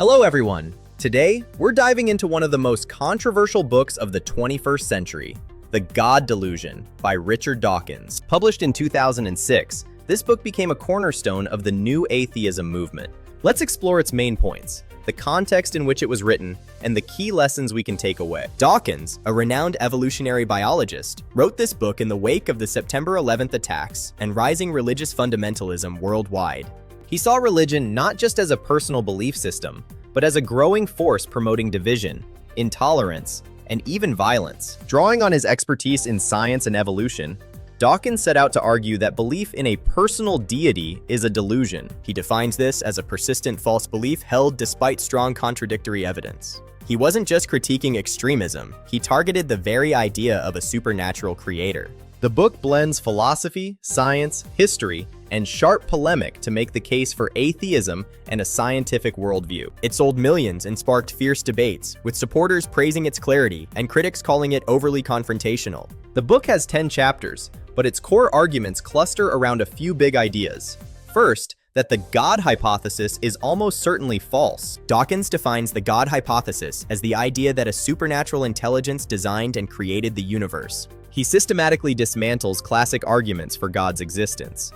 Hello everyone! Today, we're diving into one of the most controversial books of the 21st century, The God Delusion by Richard Dawkins. Published in 2006, this book became a cornerstone of the new atheism movement. Let's explore its main points, the context in which it was written, and the key lessons we can take away. Dawkins, a renowned evolutionary biologist, wrote this book in the wake of the September 11th attacks and rising religious fundamentalism worldwide. He saw religion not just as a personal belief system, but as a growing force promoting division, intolerance, and even violence. Drawing on his expertise in science and evolution, Dawkins set out to argue that belief in a personal deity is a delusion. He defines this as a persistent false belief held despite strong contradictory evidence. He wasn't just critiquing extremism, he targeted the very idea of a supernatural creator. The book blends philosophy, science, history, and sharp polemic to make the case for atheism and a scientific worldview. It sold millions and sparked fierce debates, with supporters praising its clarity and critics calling it overly confrontational. The book has 10 chapters, but its core arguments cluster around a few big ideas. First, that the God hypothesis is almost certainly false. Dawkins defines the God hypothesis as the idea that a supernatural intelligence designed and created the universe. He systematically dismantles classic arguments for God's existence.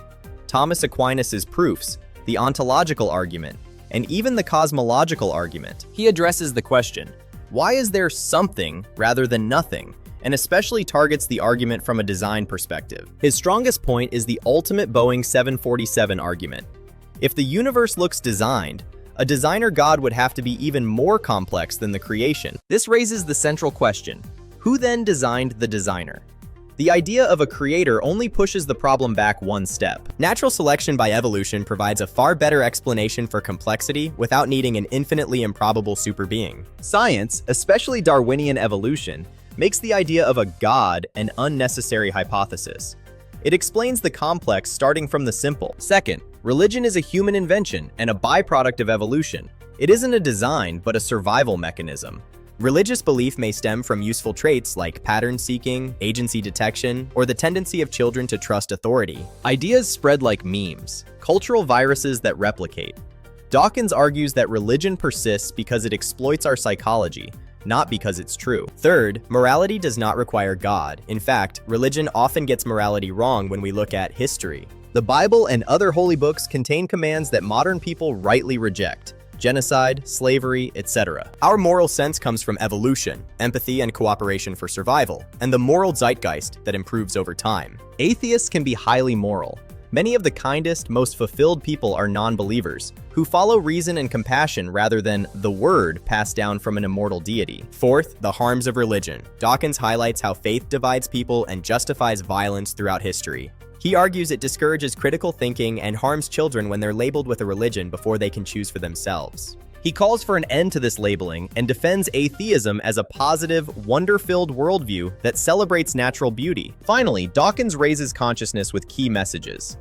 Thomas Aquinas's proofs, the ontological argument, and even the cosmological argument. He addresses the question, why is there something rather than nothing? And especially targets the argument from a design perspective. His strongest point is the ultimate Boeing 747 argument. If the universe looks designed, a designer God would have to be even more complex than the creation. This raises the central question, who then designed the designer? The idea of a creator only pushes the problem back one step. Natural selection by evolution provides a far better explanation for complexity without needing an infinitely improbable superbeing. Science, especially Darwinian evolution, makes the idea of a God an unnecessary hypothesis. It explains the complex starting from the simple. Second, religion is a human invention and a byproduct of evolution. It isn't a design, but a survival mechanism. Religious belief may stem from useful traits like pattern seeking, agency detection, or the tendency of children to trust authority. Ideas spread like memes, cultural viruses that replicate. Dawkins argues that religion persists because it exploits our psychology, not because it's true. Third, morality does not require God. In fact, religion often gets morality wrong when we look at history. The Bible and other holy books contain commands that modern people rightly reject. Genocide, slavery, etc. Our moral sense comes from evolution, empathy and cooperation for survival, and the moral zeitgeist that improves over time. Atheists can be highly moral. Many of the kindest, most fulfilled people are non-believers, who follow reason and compassion rather than the word passed down from an immortal deity. Fourth, the harms of religion. Dawkins highlights how faith divides people and justifies violence throughout history. He argues it discourages critical thinking and harms children when they're labeled with a religion before they can choose for themselves. He calls for an end to this labeling and defends atheism as a positive, wonder-filled worldview that celebrates natural beauty. Finally, Dawkins raises consciousness with key messages.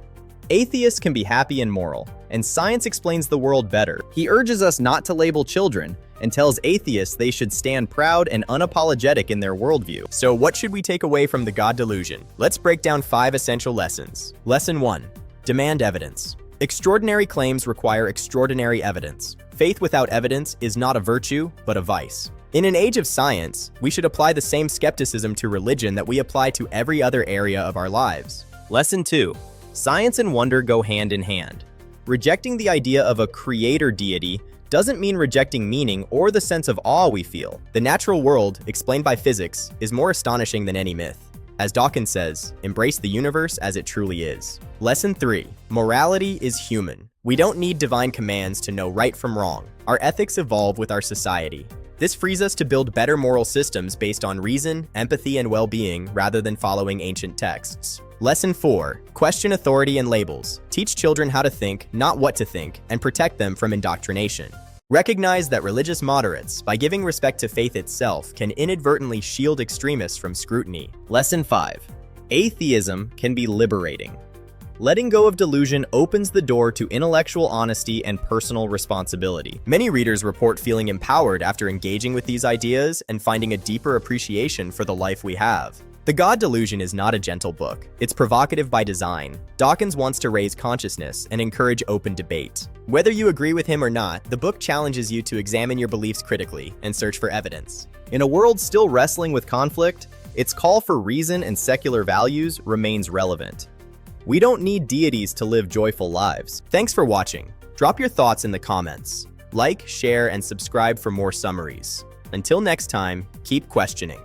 Atheists can be happy and moral, and science explains the world better. He urges us not to label children and tells atheists they should stand proud and unapologetic in their worldview. So what should we take away from the God Delusion? Let's break down 5 essential lessons. Lesson 1. Demand evidence. Extraordinary claims require extraordinary evidence. Faith without evidence is not a virtue, but a vice. In an age of science, we should apply the same skepticism to religion that we apply to every other area of our lives. Lesson 2. Science and wonder go hand in hand. Rejecting the idea of a creator deity doesn't mean rejecting meaning or the sense of awe we feel. The natural world, explained by physics, is more astonishing than any myth. As Dawkins says, embrace the universe as it truly is. Lesson 3. Morality is human. We don't need divine commands to know right from wrong. Our ethics evolve with our society. This frees us to build better moral systems based on reason, empathy, and well-being rather than following ancient texts. Lesson 4. Question authority and labels. Teach children how to think, not what to think, and protect them from indoctrination. Recognize that religious moderates, by giving respect to faith itself, can inadvertently shield extremists from scrutiny. Lesson 5. Atheism can be liberating. Letting go of delusion opens the door to intellectual honesty and personal responsibility. Many readers report feeling empowered after engaging with these ideas and finding a deeper appreciation for the life we have. The God Delusion is not a gentle book. It's provocative by design. Dawkins wants to raise consciousness and encourage open debate. Whether you agree with him or not, the book challenges you to examine your beliefs critically and search for evidence. In a world still wrestling with conflict, its call for reason and secular values remains relevant. We don't need deities to live joyful lives. Thanks for watching. Drop your thoughts in the comments. Like, share, and subscribe for more summaries. Until next time, keep questioning.